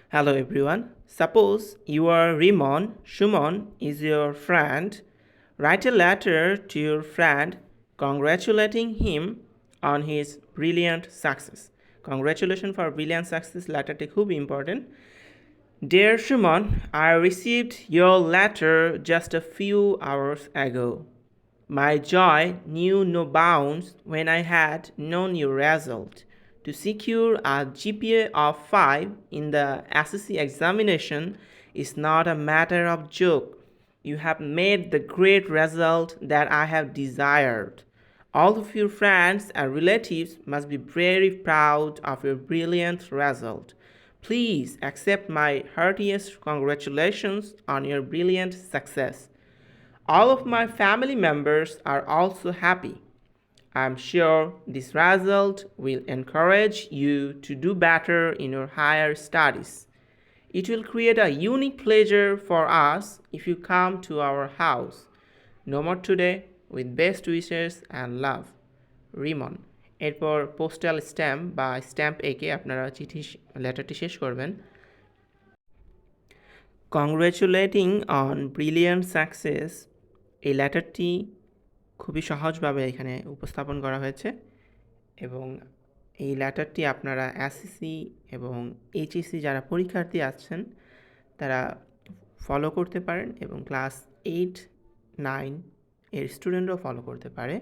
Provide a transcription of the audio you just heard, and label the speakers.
Speaker 1: Hello everyone. Suppose you are Rimon, Shumon is your friend. Write a letter to your friend congratulating him on his brilliant success. Congratulations for brilliant success লেটারটি খুব important. Dear Shumon, I received your letter just a few hours ago. My joy knew no bounds when I had known your result. To secure a GPA of 5 in the SSC examination is not a matter of joke. You have made the great result that I have desired. All of your friends and relatives must be very proud of your brilliant result. Please accept my heartiest congratulations on your brilliant success. All of my family members are also happy. I'm sure this result will encourage you to do better in your higher studies. It will create a unique pleasure for us if you come to our house. No more today, with best wishes and love. Rimon. এরপর postal stamp বা stamp এঁকে আপনারা লেটারটি শেষ করবেন। কংগ্রেচুলেটিং on brilliant success এই লেটারটি খুবই সহজভাবে এখানে উপস্থাপন করা হয়েছে এবং এই লেটারটি আপনারা এসএসসি এবং এইচএসসি যারা পরীক্ষার্থী আছেন তারা ফলো করতে পারেন এবং ক্লাস 8, 9 এর স্টুডেন্টরাও ফলো করতে পারে।